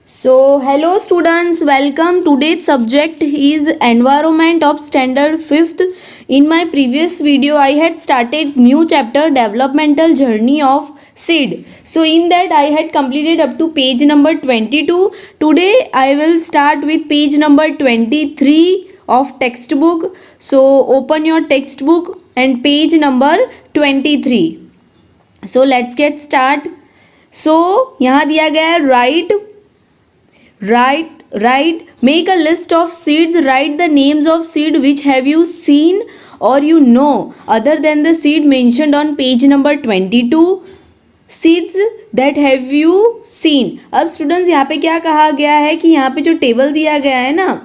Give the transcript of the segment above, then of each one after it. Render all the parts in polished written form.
So, hello students, welcome. Today's subject is environment of standard 5th. In my previous video, I had started new chapter developmental journey of seed. So, in that I had completed up to page number 22. Today, I will start with page number 23 of textbook. So, open your textbook and page number 23. So, let's get start. So, यहाँ दिया गया है write make a list of seeds. Write the names of seed which have you seen or you know other than the seed mentioned on page number 22. Seeds that have you seen. अब students यहाँ पे क्या कहा गया है कि यहाँ पे जो टेबल दिया गया है ना,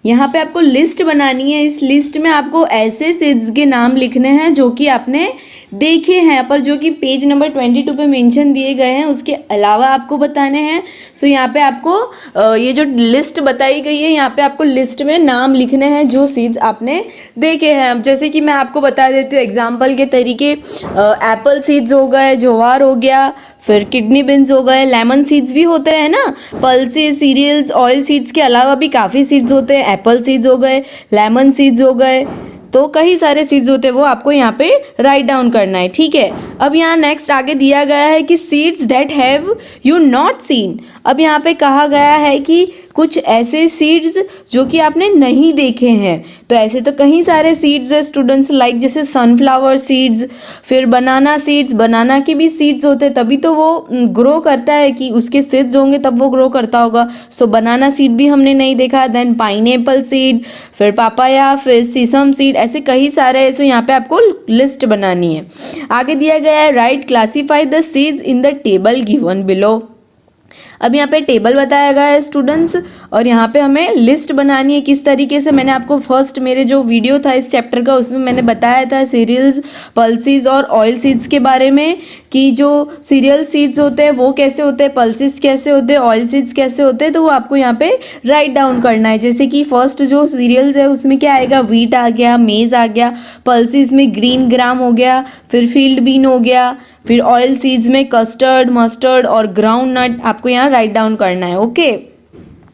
यहाँ पे आपको लिस्ट बनानी है. इस लिस्ट में आपको ऐसे सीड्स के नाम लिखने हैं जो कि आपने देखे हैं, पर जो कि पेज नंबर 22 पे मेंशन दिए गए हैं उसके अलावा आपको बताने हैं. सो यहाँ पे आपको ये जो लिस्ट बताई गई है, यहाँ पे आपको लिस्ट में नाम लिखने हैं जो सीड्स आपने देखे हैं. अब जैसे कि मैं आपको बता देती हूँ एग्जाम्पल के तरीके. एप्पल सीड्स हो गए, ज्वार हो गया, फिर किडनी बीन्स हो गए, लेमन सीड्स भी होते हैं ना, पल्सेस, सीरियल्स, ऑयल सीड्स के अलावा भी काफ़ी सीड्स होते हैं. एप्पल सीड्स हो गए, लेमन सीड्स हो गए, तो कई सारे सीड्स होते हैं, वो आपको यहाँ पे राइट डाउन करना है. ठीक है. अब यहाँ नेक्स्ट आगे दिया गया है कि seeds that have you not seen. अब यहाँ पे कहा गया है कि कुछ ऐसे सीड्स जो कि आपने नहीं देखे हैं. तो ऐसे तो कई सारे सीड्स है स्टूडेंट्स, लाइक जैसे सनफ्लावर सीड्स, फिर बनाना सीड्स. बनाना के भी सीड्स होते हैं, तभी तो वो ग्रो करता है, कि उसके सीड्स होंगे तब वो ग्रो करता होगा. सो बनाना सीड भी हमने नहीं देखा. देन पाइनएप्पल सीड, फिर पापाया, फिर सीसम सीड, ऐसे कई सारे. सो यहाँ पे आपको लिस्ट बनानी है. आगे दिया गया है right classify the seeds in the table given below. अब यहाँ पे टेबल बताया गया है स्टूडेंट्स, और यहाँ पे हमें लिस्ट बनानी है. किस तरीके से, मैंने आपको फर्स्ट मेरे जो वीडियो था इस चैप्टर का उसमें मैंने बताया था सीरियल्स, पल्सेस और ऑयल सीड्स के बारे में, कि जो सीरियल सीड्स होते हैं वो कैसे होते हैं, पल्सेस कैसे होते हैं, ऑयल सीड्स कैसे होते हैं. तो वो आपको यहाँ पे राइट डाउन करना है. जैसे कि फर्स्ट जो सीरियल्स है उसमें क्या आएगा, व्हीट आ गया, मेज आ गया, पल्सेस में ग्रीन ग्राम हो गया, फिर फील्ड बीन हो गया, फिर ऑयल सीड्स में कस्टर्ड, मस्टर्ड और ग्राउंड नट आपको यहाँ राइट डाउन करना है. ओके.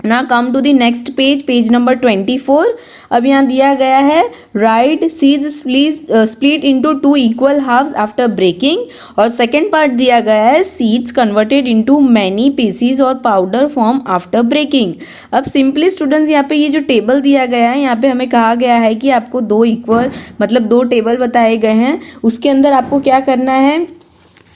ना come to the next page, page number 24. अब यहाँ दिया गया है right seeds split into 2 equal halves after breaking. और सेकेंड पार्ट दिया गया है seeds converted into many pieces और पाउडर फॉर्म आफ्टर ब्रेकिंग. अब सिंपली स्टूडेंट्स यहाँ पे ये जो टेबल दिया गया है, यहाँ पे हमें कहा गया है कि आपको 2 इक्वल मतलब 2 टेबल बताए गए हैं. उसके अंदर आपको क्या करना है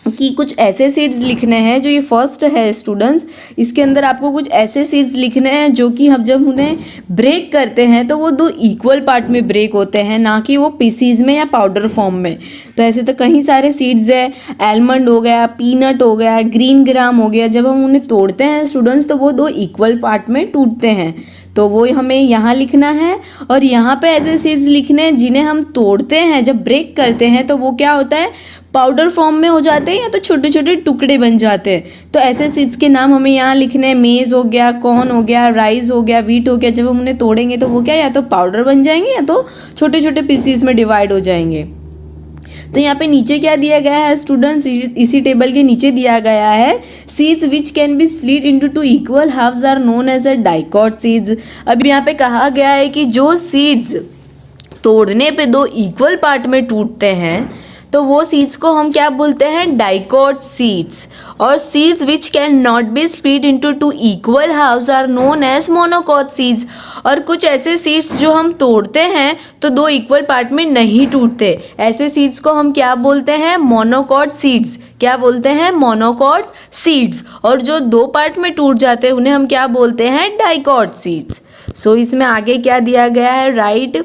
कि कुछ ऐसे सीड्स लिखने हैं. जो ये फर्स्ट है स्टूडेंट्स, इसके अंदर आपको कुछ ऐसे सीड्स लिखने हैं जो कि हम जब उन्हें ब्रेक करते हैं तो वो 2 इक्वल पार्ट में ब्रेक होते हैं, ना कि वो पीसीज में या पाउडर फॉर्म में. तो ऐसे तो कई सारे सीड्स है. एलमंड हो गया, पीनट हो गया, ग्रीन ग्राम हो गया. जब हम उन्हें तोड़ते हैं स्टूडेंट्स तो वो 2 इक्वल पार्ट में टूटते हैं, तो वो हमें यहाँ लिखना है. और यहाँ पे ऐसे सीड्स लिखने हैं जिन्हें हम तोड़ते हैं, जब ब्रेक करते हैं तो वो क्या होता है, पाउडर फॉर्म में हो जाते हैं या तो छोटे छोटे टुकड़े बन जाते हैं. तो ऐसे सीड्स के नाम हमें यहाँ लिखने हैं. मेज हो गया, कॉर्न हो गया, राइस हो गया, व्हीट हो गया. जब हम उन्हें तोड़ेंगे तो वो क्या, या तो पाउडर बन जाएंगे या तो छोटे छोटे पीसीज में डिवाइड हो जाएंगे. तो यहाँ पे नीचे क्या दिया गया है स्टूडेंट्स, इसी टेबल के नीचे दिया गया है seeds which can be split into 2 equal halves are known as a dicot seeds. अब यहाँ पे कहा गया है कि जो सीड्स तोड़ने पे 2 इक्वल पार्ट में टूटते हैं तो वो सीड्स को हम क्या बोलते हैं, डाइकॉट सीड्स. और seeds which can not be split into 2 equal halves are known as monocot seeds. और कुछ ऐसे सीड्स जो हम तोड़ते हैं तो 2 इक्वल पार्ट में नहीं टूटते, ऐसे सीड्स को हम क्या बोलते हैं, मोनोकॉट सीड्स. क्या बोलते हैं, मोनोकॉट सीड्स. और जो 2 पार्ट में टूट जाते हैं उन्हें हम क्या बोलते हैं, डाइकॉट सीड्स. सो इसमें आगे क्या दिया गया है, राइट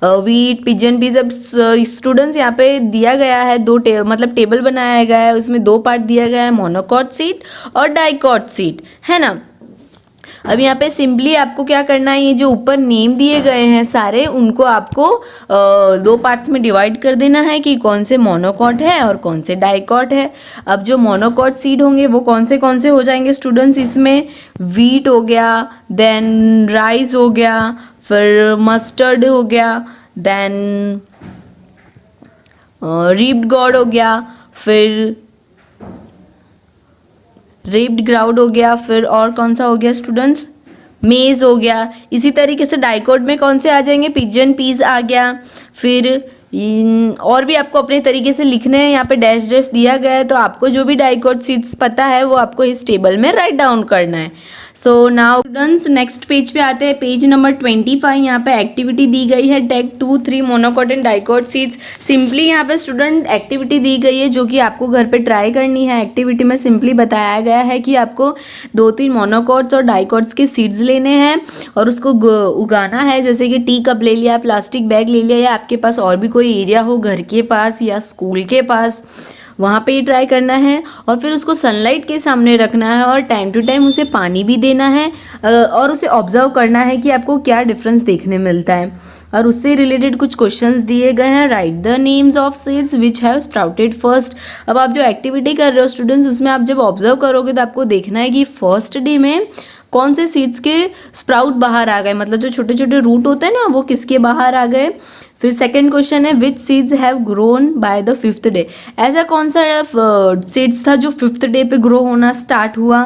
व्हीट, पिजन पीज. अब स्टूडेंट्स यहाँ पे दिया गया है 2 मतलब टेबल बनाया गया है, उसमें 2 पार्ट दिया गया है, मोनोकॉट सीड और डाइकॉट सीड, है ना. अब यहाँ पे सिंपली आपको क्या करना है, ये जो ऊपर नेम दिए गए हैं सारे, उनको आपको 2 पार्ट्स में डिवाइड कर देना है कि कौन से मोनोकॉट है और कौन से डाइकॉट है. अब जो मोनोकॉट सीड होंगे वो कौन से हो जाएंगे स्टूडेंट्स, इसमें व्हीट हो गया, देन राइस हो गया, फिर मस्टर्ड हो गया, देन रिप्ड गॉड हो गया, फिर रिप्ड ग्राउंड हो गया, फिर और कौन सा हो गया स्टूडेंट्स, मेज हो गया। इसी तरीके से डाइकोट में कौन से आ जाएंगे, पिजन पीस आ गया। फिर और भी आपको अपने तरीके से लिखने हैं, यहाँ पे डैश डैश दिया गया है, तो आपको जो भी डाइकोट सीट्स पता है वो आपको इस टेबल में राइट डाउन करना है। So now students next page पे आते हैं, पेज नंबर 25। यहाँ पे एक्टिविटी दी गई है, take 2 3 monocot and dicot seeds. Simply यहाँ पे स्टूडेंट एक्टिविटी दी गई है जो कि आपको घर पे ट्राई करनी है। एक्टिविटी में सिंपली बताया गया है कि आपको 2-3 मोनोकोट्स और डाइकोट्स के सीड्स लेने हैं और उसको उगाना है। जैसे कि टी कप ले लिया, प्लास्टिक बैग ले लिया, या आपके पास और भी कोई एरिया हो घर के पास या स्कूल के पास, वहाँ पे ही ट्राई करना है। और फिर उसको सनलाइट के सामने रखना है और टाइम टू टाइम उसे पानी भी देना है और उसे ऑब्जर्व करना है कि आपको क्या डिफरेंस देखने मिलता है। और उससे रिलेटेड कुछ क्वेश्चंस दिए गए हैं। Right the names of seeds which have sprouted first. अब आप जो एक्टिविटी कर रहे हो स्टूडेंट्स, उसमें आप जब ऑब्जर्व करोगे तो आपको देखना है कि फर्स्ट डे में कौन से सीड्स के स्प्राउट बाहर आ गए, मतलब जो छोटे छोटे रूट होते हैं ना वो किसके बाहर आ गए। फिर सेकंड क्वेश्चन है which seeds have grown by the 5th day. ऐसा कौन सा सीड्स था जो 5th डे पे ग्रो होना स्टार्ट हुआ।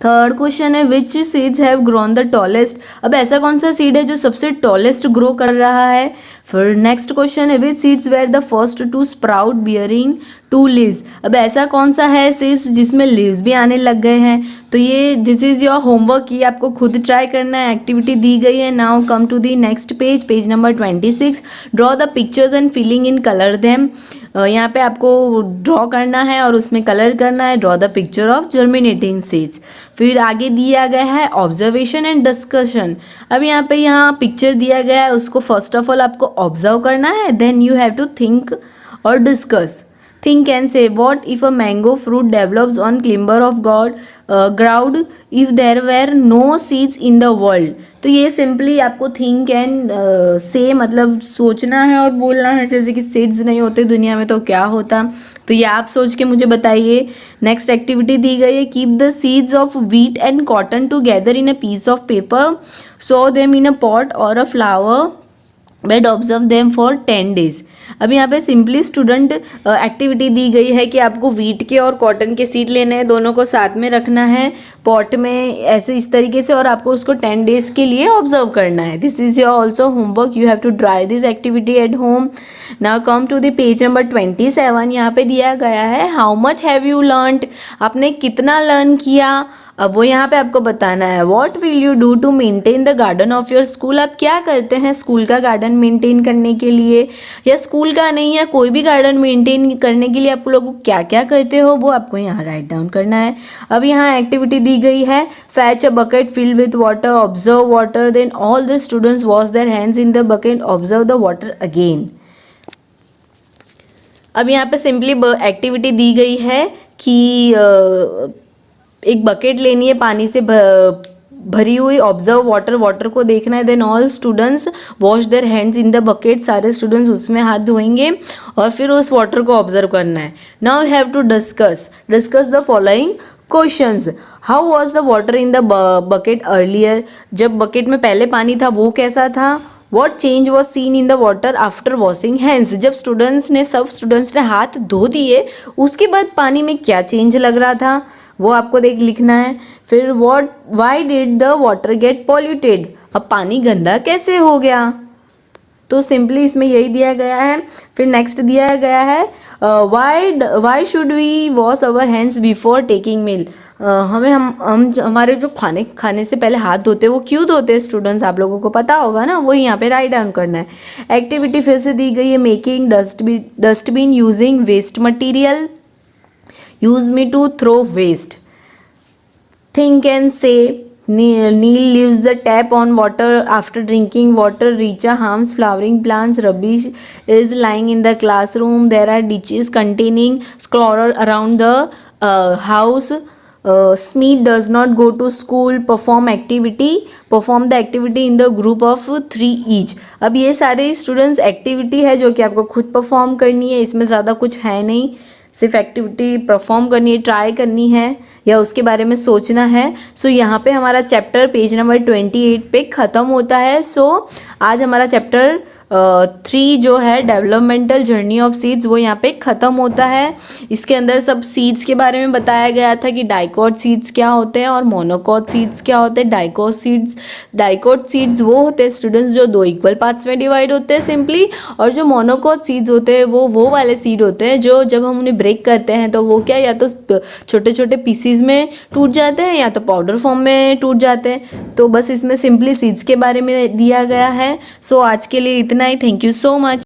थर्ड क्वेश्चन है which seeds have grown the tallest. अब ऐसा कौन सा सीड है जो सबसे टॉलेस्ट ग्रो कर रहा है। फिर नेक्स्ट क्वेश्चन है which seeds were the first to sprout bearing 2 leaves. अब ऐसा कौन सा है सीड्स जिसमें लीव्स भी आने लग गए हैं। तो ये दिस इज योर होमवर्क, ये आपको खुद ट्राई करना है। एक्टिविटी दी गई है। Now come to the next page, page number 26। Draw the pictures and filling in colour them. यहाँ पे आपको ड्रॉ करना है और उसमें कलर करना है। Draw the picture of germinating seeds. फिर आगे दिया गया है ऑब्जर्वेशन एंड डिस्कशन। अब यहाँ पिक्चर दिया गया है, उसको फर्स्ट ऑफ ऑल आपको ऑब्जर्व करना है, then you have to think और discuss. Think and say, what if a mango fruit develops on climber of ground if there were no seeds in the world। तो ये simply आपको think and say मतलब सोचना है और बोलना है। जैसे कि सीड्स नहीं होते दुनिया में तो क्या होता, तो ये आप सोच के मुझे बताइए। नेक्स्ट एक्टिविटी दी गई है keep the seeds of wheat and cotton together in a piece of paper, sow them in a pot और a flower bed, observe them for 10 days. अब यहाँ पे सिंपली स्टूडेंट एक्टिविटी दी गई है कि आपको व्हीट के और कॉटन के सीड लेने हैं, दोनों को साथ में रखना है पॉट में ऐसे इस तरीके से, और आपको उसको 10 डेज के लिए ऑब्जर्व करना है। This is your also homework, you have to try this activity at home. Now come to the page number 27। यहाँ पे दिया गया है how much have you learned, आपने कितना लर्न किया। अब वो यहाँ पे आपको बताना है what will you do to maintain the garden of your school. आप क्या करते हैं स्कूल का गार्डन मेंटेन करने के लिए, या स्कूल का नहीं है कोई भी गार्डन मेंटेन करने के लिए आप लोग क्या क्या करते हो, वो आपको यहाँ राइट डाउन करना है। अब यहाँ एक्टिविटी दी गई है fetch a bucket filled with water, observe water, then all the students wash their hands in the bucket, observe the water again. अब यहाँ पे सिंपली एक्टिविटी दी गई है कि एक बकेट लेनी है पानी से भरी हुई, ऑब्जर्व वाटर को देखना है, then all students wash their hands in the bucket, सारे स्टूडेंट्स उसमें हाथ धोएंगे और फिर उस वाटर को ऑब्जर्व करना है। Now you have to discuss the following questions. How was the water in the bucket earlier, जब बकेट में पहले पानी था वो कैसा था। What change was seen in the water after washing hands, जब सब स्टूडेंट्स ने हाथ धो दिए उसके बाद पानी में क्या चेंज लग रहा था वो आपको लिखना है। फिर why did the water get polluted, अब पानी गंदा कैसे हो गया, तो सिंपली इसमें यही दिया गया है। फिर नेक्स्ट दिया गया है why should we wash our hands before taking meal, हमें हम हमारे जो खाने से पहले हाथ धोते हैं वो क्यों धोते हैं स्टूडेंट्स, आप लोगों को पता होगा ना, वही यहाँ पे राइट डाउन करना है। एक्टिविटी फिर से दी गई है making dustbin using waste material, use me to throw waste, think and say, Neil leaves the tap on water after drinking water, Richa harms flowering plants, rubbish is lying in the classroom, there are ditches containing squalor around the house, Smith does not go to school, perform the activity in the group of 3 each। अब ये सारे students activity है जो कि आपको खुद perform करनी है, इसमें ज़्यादा कुछ है नहीं, सिर्फ एक्टिविटी परफॉर्म करनी है, ट्राई करनी है या उसके बारे में सोचना है। सो यहाँ पे हमारा चैप्टर पेज नंबर 28 पे ख़त्म होता है। सो आज हमारा चैप्टर 3 जो है डेवलपमेंटल जर्नी ऑफ सीड्स वो यहाँ पे ख़त्म होता है। इसके अंदर सब सीड्स के बारे में बताया गया था कि डाइकोट सीड्स क्या होते हैं और मोनोकोट सीड्स क्या होते हैं। डाइकोट सीड्स वो होते हैं स्टूडेंट्स जो 2 इक्वल पार्ट्स में डिवाइड होते हैं सिंपली, और जो मोनोकोट सीड्स होते हैं वो वाले सीड होते हैं जो जब हम उन्हें ब्रेक करते हैं तो वो क्या या तो छोटे छोटे पीसीज में टूट जाते हैं या तो पाउडर फॉर्म में टूट जाते हैं। तो बस इसमें सिंपली सीड्स के बारे में दिया गया है। सो आज के लिए इतना ही। Thank you so much.